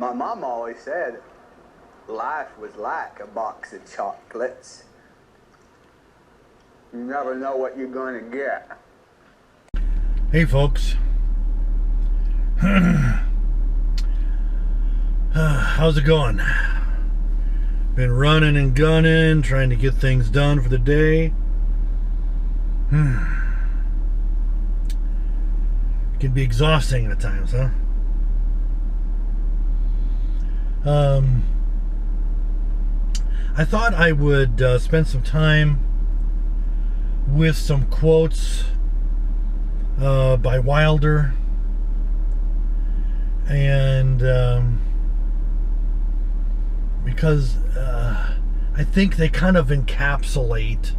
My mom always said life was like a box of chocolates. You never know what you're going to get. Hey folks. How's it going? Been running and gunning, trying to get things done for the day. Can be exhausting at times, huh? I thought I would spend some time with some quotes by Wilder, and because I think they kind of encapsulate,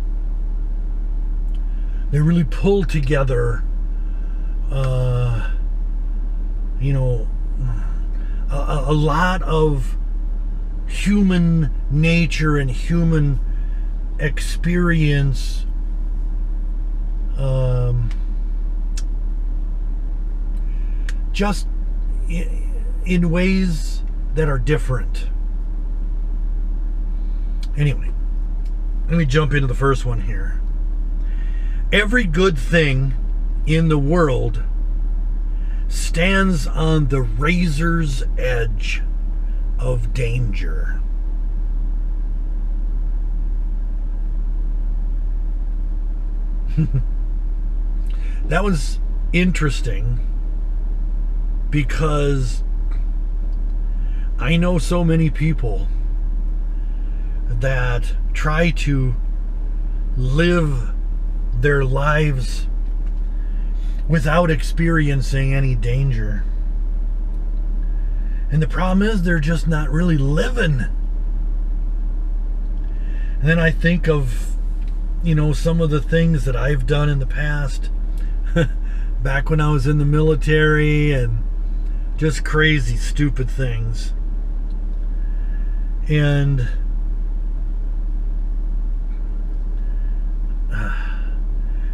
they really pull together a lot of human nature and human experience just in ways that are different. Anyway, let me jump into the first one here. Every good thing in the world stands on the razor's edge of danger. That was interesting because I know so many people that try to live their lives without experiencing any danger. And the problem is they're just not really living. And then I think of, some of the things that I've done in the past, back when I was in the military, and just crazy, stupid things. And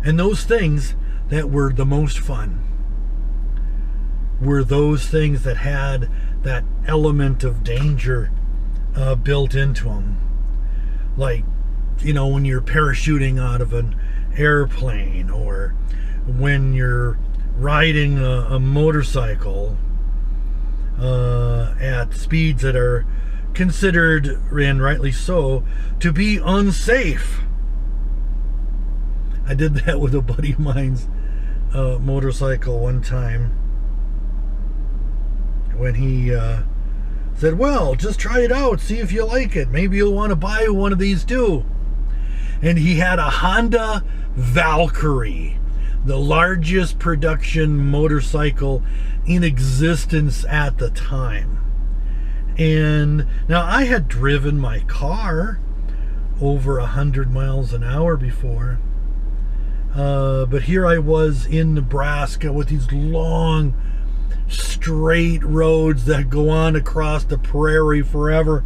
those things that were the most fun were those things that had that element of danger built into them. Like, when you're parachuting out of an airplane, or when you're riding a motorcycle at speeds that are considered, and rightly so, to be unsafe. I did that with a buddy of mine's motorcycle one time, when he said, well, just try it out, see if you like it, maybe you'll want to buy one of these too. And he had a Honda Valkyrie, the largest production motorcycle in existence at the time. And now I had driven my car over 100 miles an hour before, but here I was in Nebraska with these long straight roads that go on across the prairie forever.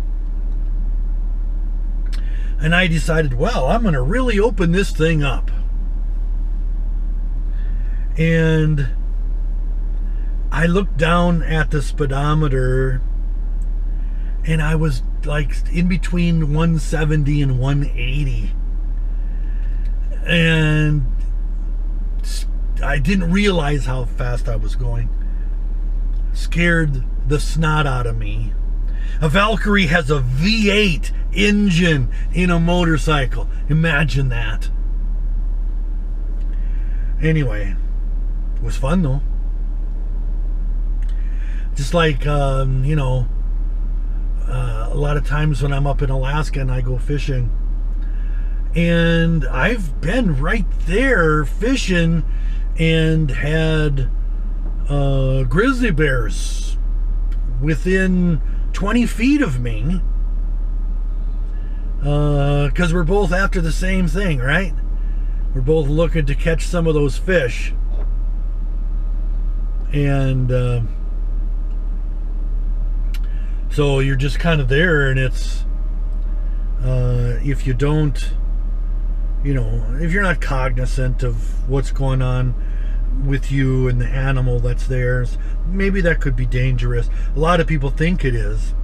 And I decided, well, I'm going to really open this thing up. And I looked down at the speedometer, and I was like in between 170 and 180. And I didn't realize how fast I was going. Scared the snot out of me. A Valkyrie has a V8 engine in a motorcycle. Imagine that. Anyway, it was fun though. Just like, a lot of times when I'm up in Alaska and I go fishing, and I've been right there fishing and had grizzly bears within 20 feet of me, because we're both after the same thing, right? We're both looking to catch some of those fish. And so you're just kind of there, and it's if you don't, if you're not cognizant of what's going on with you and the animal that's theirs. Maybe that could be dangerous. A lot of people think it is.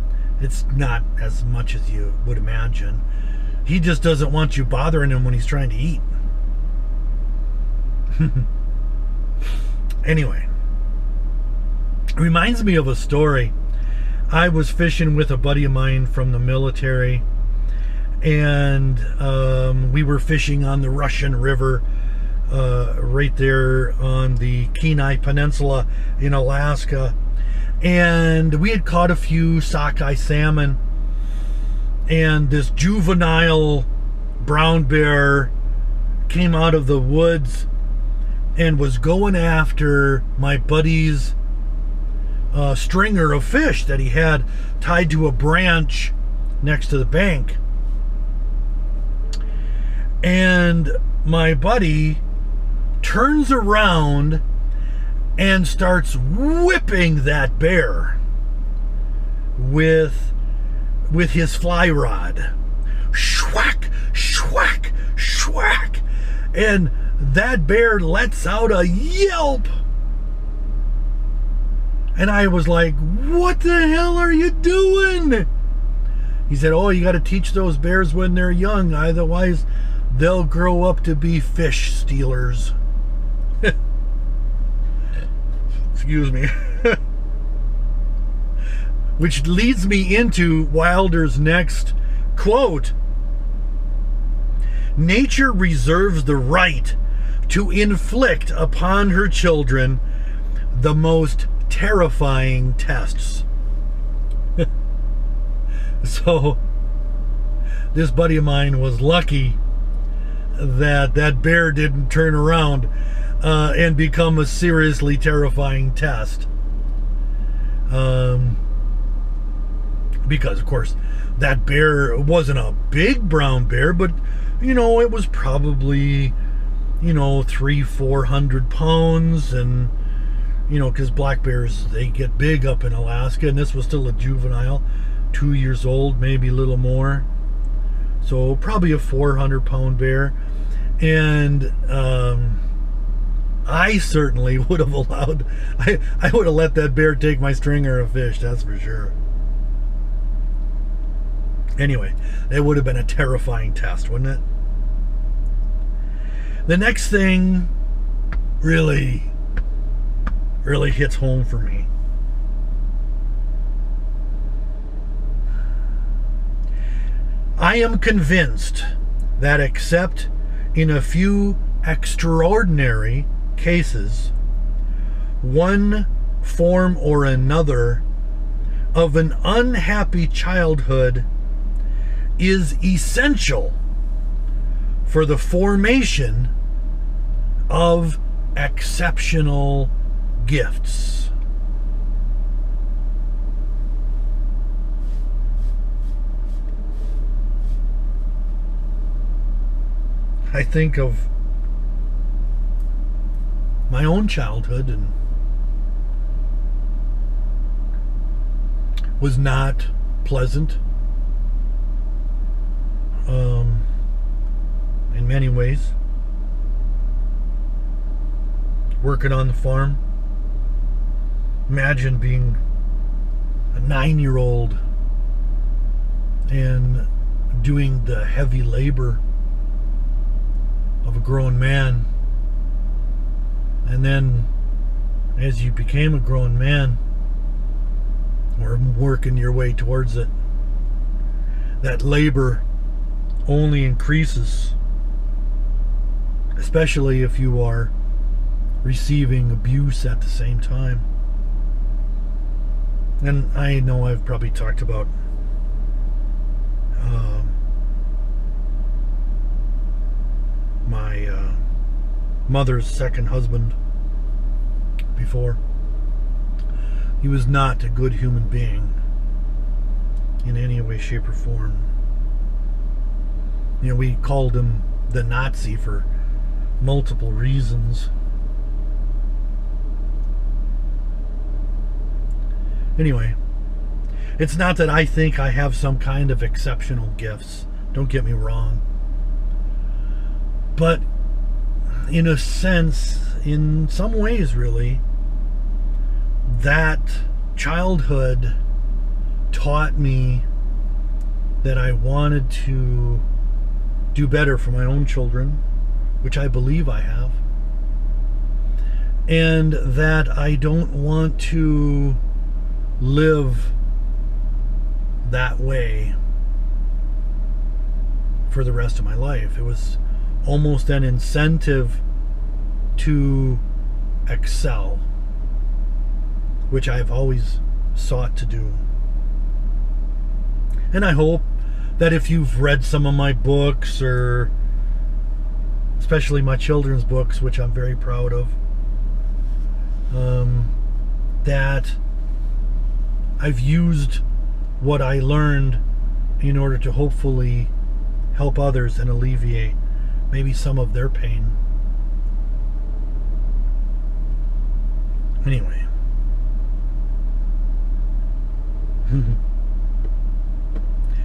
It's not as much as you would imagine. He just doesn't want you bothering him when he's trying to eat. Anyway, it reminds me of a story. I was fishing with a buddy of mine from the military, and we were fishing on the Russian River, right there on the Kenai Peninsula in Alaska. And we had caught a few sockeye salmon, and this juvenile brown bear came out of the woods and was going after my buddy's stringer of fish that he had tied to a branch next to the bank. And my buddy turns around and starts whipping that bear with his fly rod. Schwack, schwack, schwack. And that bear lets out a yelp. And I was like, what the hell are you doing? He said, oh, you got to teach those bears when they're young, otherwise they'll grow up to be fish stealers. Excuse me. Which leads me into Wilder's next quote. Nature reserves the right to inflict upon her children the most terrifying tests. So this buddy of mine was lucky that that bear didn't turn around and become a seriously terrifying test. Because of course that bear wasn't a big brown bear, but it was probably 300-400 pounds, and because black bears, they get big up in Alaska, and this was still a juvenile, 2 years old, maybe a little more, so probably a 400-pound bear. And I certainly would have allowed, I would have let that bear take my stringer of fish, that's for sure. Anyway, it would have been a terrifying test, wouldn't it? The next thing really hits home for me. I am convinced that except in a few extraordinary cases, one form or another of an unhappy childhood is essential for the formation of exceptional gifts. I think of my own childhood, and was not pleasant in many ways. Working on the farm. Imagine being a 9-year-old and doing the heavy labor of a grown man, and then as you became a grown man or working your way towards it, that labor only increases, especially if you are receiving abuse at the same time. And I know I've probably talked about my mother's second husband before. He was not a good human being in any way, shape, or form. We called him the Nazi for multiple reasons. Anyway, it's not that I think I have some kind of exceptional gifts. Don't get me wrong. But in a sense, in some ways really, that childhood taught me that I wanted to do better for my own children, which I believe I have, and that I don't want to live that way for the rest of my life. It was almost an incentive to excel, which I've always sought to do. And I hope that if you've read some of my books, or especially my children's books, which I'm very proud of, that I've used what I learned in order to hopefully help others and alleviate maybe some of their pain. Anyway.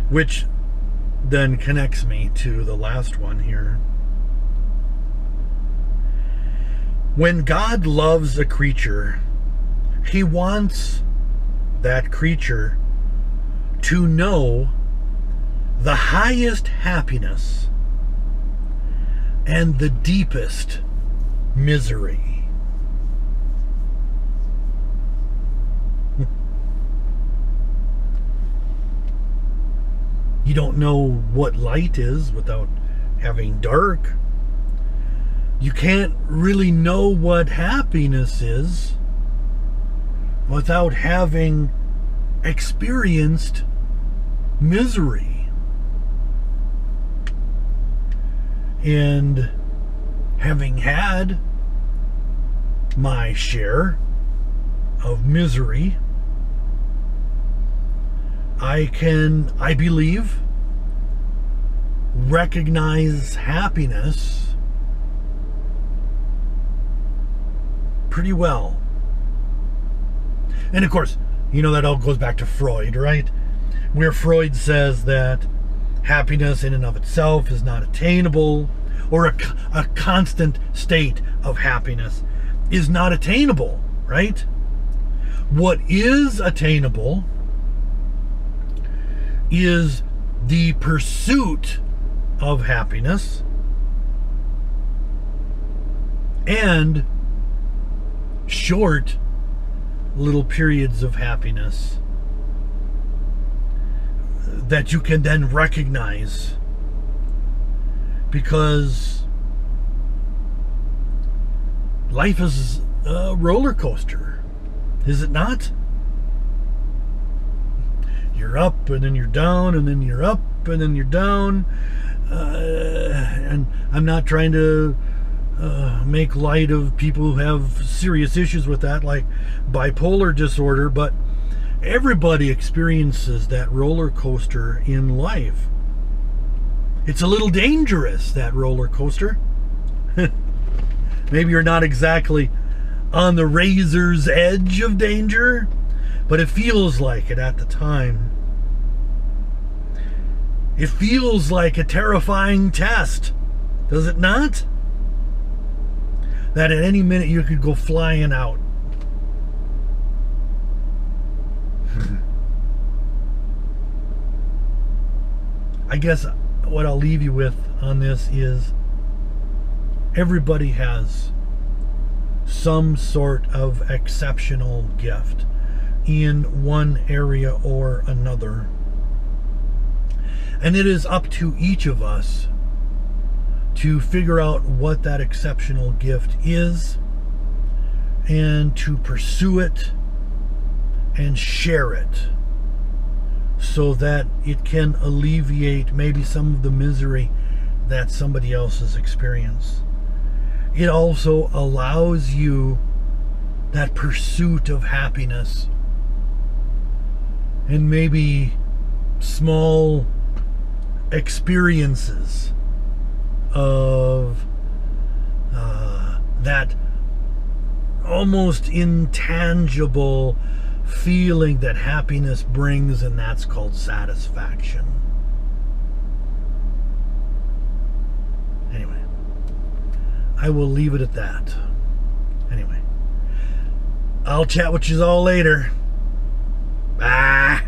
Which then connects me to the last one here. When God loves a creature, He wants that creature to know the highest happiness and the deepest misery. You don't know what light is without having dark. You can't really know what happiness is without having experienced misery. And having had my share of misery, I can, I believe, recognize happiness pretty well. And of course, you know, that all goes back to Freud, right? Where Freud says that happiness in and of itself is not attainable, or a constant state of happiness is not attainable, right? What is attainable is the pursuit of happiness and short little periods of happiness that you can then recognize, because life is a roller coaster, is it not? You're up and then you're down, and then you're up and then you're down. And I'm not trying to make light of people who have serious issues with that, like bipolar disorder, but everybody experiences that roller coaster in life. It's a little dangerous, that roller coaster. Maybe you're not exactly on the razor's edge of danger, but it feels like it at the time. It feels like a terrifying test, does it not? That at any minute you could go flying out. I guess what I'll leave you with on this is everybody has some sort of exceptional gift in one area or another. And it is up to each of us to figure out what that exceptional gift is and to pursue it and share it so that it can alleviate maybe some of the misery that somebody else has experienced. It also allows you that pursuit of happiness and maybe small experiences of that almost intangible feeling that happiness brings, and that's called satisfaction. Anyway, I will leave it at that. Anyway, I'll chat with you all later. Bye.